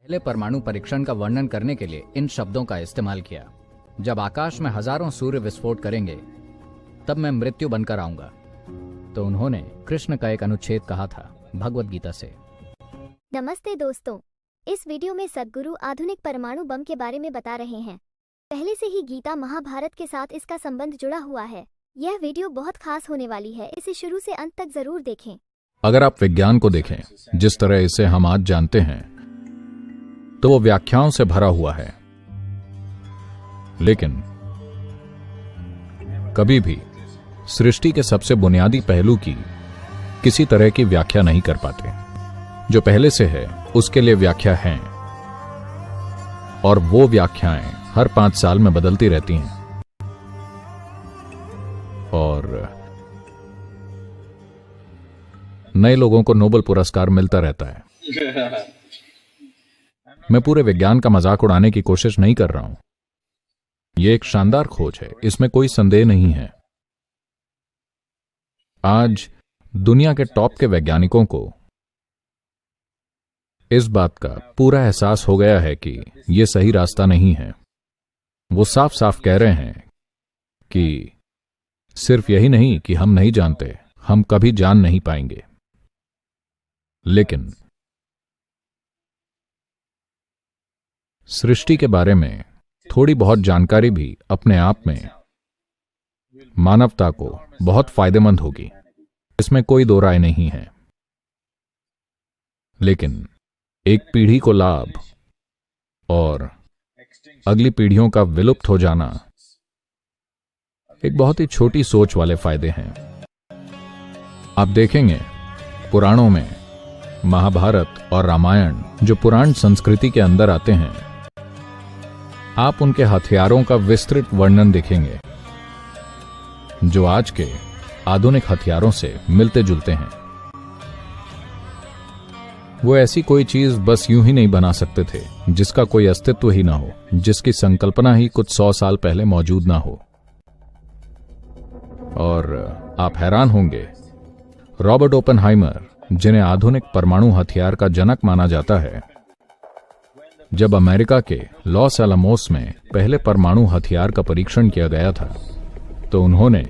पहले परमाणु परीक्षण का वर्णन करने के लिए इन शब्दों का इस्तेमाल किया। जब आकाश में हजारों सूर्य विस्फोट करेंगे तब मैं मृत्यु बनकर आऊंगा। तो उन्होंने कृष्ण का एक अनुच्छेद कहा था भगवत गीता से। नमस्ते दोस्तों, इस वीडियो में सद्गुरु आधुनिक परमाणु बम के बारे में बता रहे हैं। पहले से ही गीता महाभारत के साथ इसका संबंध जुड़ा हुआ है। यह वीडियो बहुत खास होने वाली है, इसे शुरू से अंत तक जरूर देखें। अगर आप विज्ञान को देखें जिस तरह इसे हम आज जानते हैं तो वो व्याख्याओं से भरा हुआ है, लेकिन कभी भी सृष्टि के सबसे बुनियादी पहलू की किसी तरह की व्याख्या नहीं कर पाते। जो पहले से है उसके लिए व्याख्या है, और वो व्याख्याएं हर 5 साल में बदलती रहती हैं। और नए लोगों को नोबेल पुरस्कार मिलता रहता है। मैं पूरे विज्ञान का मजाक उड़ाने की कोशिश नहीं कर रहा हूं। यह एक शानदार खोज है, इसमें कोई संदेह नहीं है। आज दुनिया के टॉप के वैज्ञानिकों को इस बात का पूरा एहसास हो गया है कि यह सही रास्ता नहीं है। वो साफ साफ कह रहे हैं कि सिर्फ यही नहीं कि हम नहीं जानते, हम कभी जान नहीं पाएंगे। लेकिन सृष्टि के बारे में थोड़ी बहुत जानकारी भी अपने आप में मानवता को बहुत फायदेमंद होगी, इसमें कोई दो राय नहीं है। लेकिन एक पीढ़ी को लाभ और अगली पीढ़ियों का विलुप्त हो जाना एक बहुत ही छोटी सोच वाले फायदे हैं। आप देखेंगे पुराणों में महाभारत और रामायण जो पुराण संस्कृति के अंदर आते हैं, आप उनके हथियारों का विस्तृत वर्णन देखेंगे जो आज के आधुनिक हथियारों से मिलते जुलते हैं। वो ऐसी कोई चीज बस यूं ही नहीं बना सकते थे जिसका कोई अस्तित्व ही ना हो, जिसकी संकल्पना ही कुछ 100 साल पहले मौजूद ना हो। और आप हैरान होंगे, रॉबर्ट ओपेनहाइमर, जिन्हें आधुनिक परमाणु हथियार का जनक माना जाता है, जब अमेरिका के लॉस एलामोस में पहले परमाणु हथियार का परीक्षण किया गया था तो उन्होंने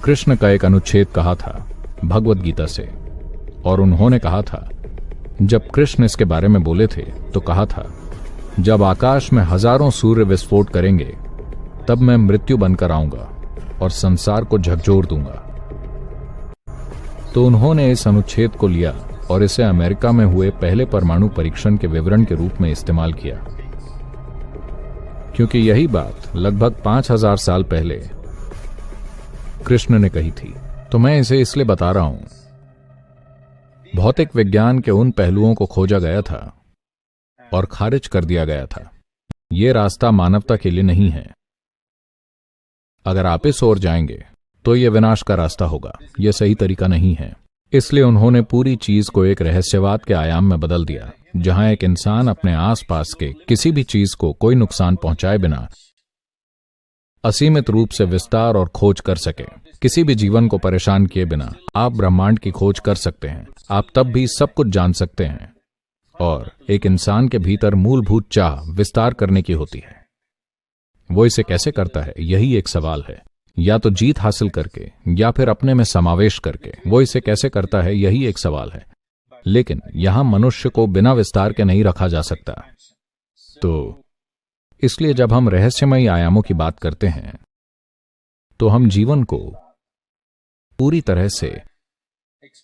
कृष्ण का एक अनुच्छेद कहा था भगवत गीता से। और उन्होंने कहा था, जब कृष्ण इसके बारे में बोले थे तो कहा था, जब आकाश में हजारों सूर्य विस्फोट करेंगे तब मैं मृत्यु बनकर आऊंगा और संसार को झकझोर दूंगा। तो उन्होंने इस अनुच्छेद को लिया और इसे अमेरिका में हुए पहले परमाणु परीक्षण के विवरण के रूप में इस्तेमाल किया, क्योंकि यही बात लगभग 5000 साल पहले कृष्ण ने कही थी। तो मैं इसे इसलिए बता रहा हूं, भौतिक विज्ञान के उन पहलुओं को खोजा गया था और खारिज कर दिया गया था। यह रास्ता मानवता के लिए नहीं है। अगर आप इस ओर जाएंगे तो यह विनाश का रास्ता होगा, यह सही तरीका नहीं है। इसलिए उन्होंने पूरी चीज को एक रहस्यवाद के आयाम में बदल दिया, जहां एक इंसान अपने आसपास के किसी भी चीज को कोई नुकसान पहुंचाए बिना असीमित रूप से विस्तार और खोज कर सके। किसी भी जीवन को परेशान किए बिना आप ब्रह्मांड की खोज कर सकते हैं। आप तब भी सब कुछ जान सकते हैं। और एक इंसान के भीतर मूलभूत चाह विस्तार करने की होती है। वो इसे कैसे करता है, यही एक सवाल है। या तो जीत हासिल करके या फिर अपने में समावेश करके। वो इसे कैसे करता है, यही एक सवाल है। लेकिन यहां मनुष्य को बिना विस्तार के नहीं रखा जा सकता। तो इसलिए जब हम रहस्यमयी आयामों की बात करते हैं तो हम जीवन को पूरी तरह से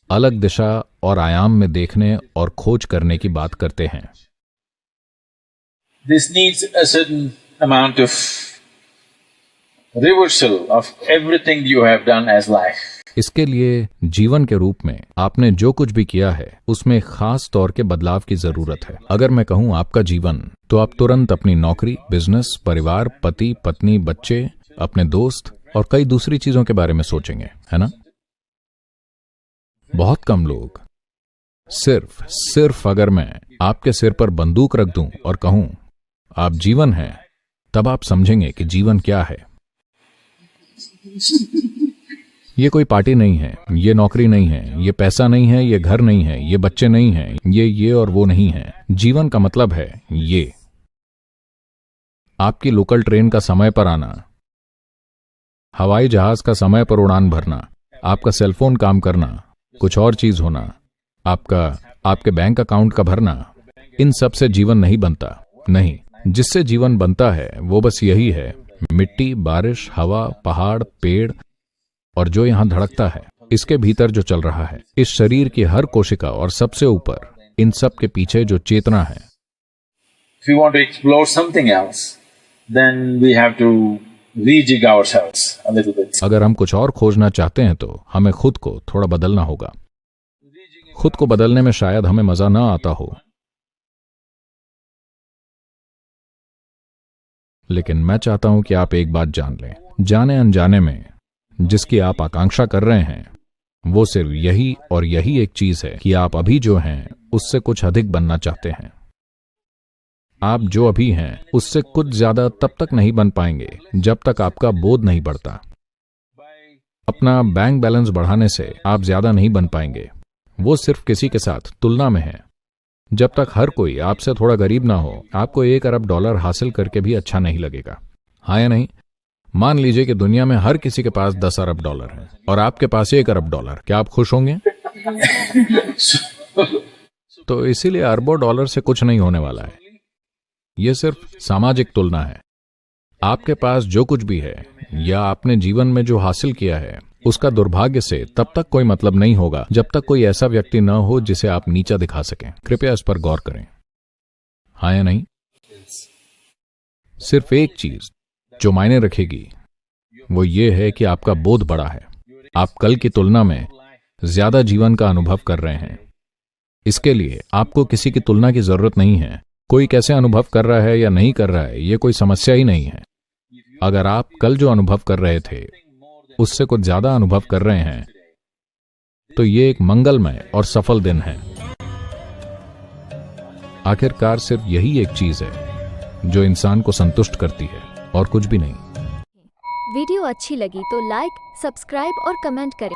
अलग दिशा और आयाम में देखने और खोज करने की बात करते हैं। This needs a certain amount of reversal of everything you have done as life. इसके लिए जीवन के रूप में आपने जो कुछ भी किया है उसमें खास तौर के बदलाव की जरूरत है। अगर मैं कहूं आपका जीवन, तो आप तुरंत अपनी नौकरी, बिजनेस, परिवार, पति, पत्नी, बच्चे, अपने दोस्त और कई दूसरी चीजों के बारे में सोचेंगे, है ना? बहुत कम लोग सिर्फ अगर मैं आपके सिर पर बंदूक रख दूं और कहूं आप जीवन हैं, तब आप समझेंगे कि जीवन क्या है। ये कोई पार्टी नहीं है, ये नौकरी नहीं है, ये पैसा नहीं है, ये घर नहीं है, ये बच्चे नहीं हैं, ये और वो नहीं है। जीवन का मतलब है ये। आपकी लोकल ट्रेन का समय पर आना, हवाई जहाज का समय पर उड़ान भरना, आपका सेलफोन काम करना, कुछ और चीज होना, आपके बैंक अकाउंट का भरना, इन सब से जीवन नहीं बनता। नहीं, जिससे जीवन बनता है वो बस यही है, मिट्टी, बारिश, हवा, पहाड़, पेड़ और जो यहां धड़कता है, इसके भीतर जो चल रहा है, इस शरीर की हर कोशिका और सबसे ऊपर, इन सब के पीछे जो चेतना है। If we want to explore something else, then we have to rejig ourselves a little bit. अगर हम कुछ और खोजना चाहते हैं तो हमें खुद को थोड़ा बदलना होगा। खुद को बदलने में शायद हमें मजा ना आता हो, लेकिन मैं चाहता हूं कि आप एक बात जान लें, जाने अनजाने में जिसकी आप आकांक्षा कर रहे हैं, वो सिर्फ यही और यही एक चीज है कि आप अभी जो हैं उससे कुछ अधिक बनना चाहते हैं। आप जो अभी हैं उससे कुछ ज्यादा तब तक नहीं बन पाएंगे जब तक आपका बोध नहीं बढ़ता। अपना बैंक बैलेंस बढ़ाने से आप ज्यादा नहीं बन पाएंगे, वो सिर्फ किसी के साथ तुलना में है। जब तक हर कोई आपसे थोड़ा गरीब ना हो, आपको $1 अरब हासिल करके भी अच्छा नहीं लगेगा, हाँ या नहीं? मान लीजिए कि दुनिया में हर किसी के पास $10 अरब है और आपके पास $1 अरब, क्या आप खुश होंगे? तो इसीलिए अरबों डॉलर से कुछ नहीं होने वाला है। यह सिर्फ सामाजिक तुलना है। आपके पास जो कुछ भी है या आपने जीवन में जो हासिल किया है, उसका दुर्भाग्य से तब तक कोई मतलब नहीं होगा जब तक कोई ऐसा व्यक्ति न हो जिसे आप नीचा दिखा सकें। कृपया इस पर गौर करें, हाँ या नहीं? सिर्फ एक चीज जो मायने रखेगी वो ये है कि आपका बोध बड़ा है। आप कल की तुलना में ज्यादा जीवन का अनुभव कर रहे हैं। इसके लिए आपको किसी की तुलना की जरूरत नहीं है। कोई कैसे अनुभव कर रहा है या नहीं कर रहा है, ये कोई समस्या ही नहीं है। अगर आप कल जो अनुभव कर रहे थे उससे कुछ ज्यादा अनुभव कर रहे हैं तो ये एक मंगलमय और सफल दिन है। आखिरकार सिर्फ यही एक चीज है जो इंसान को संतुष्ट करती है और कुछ भी नहीं। वीडियो अच्छी लगी तो लाइक, सब्सक्राइब और कमेंट करें।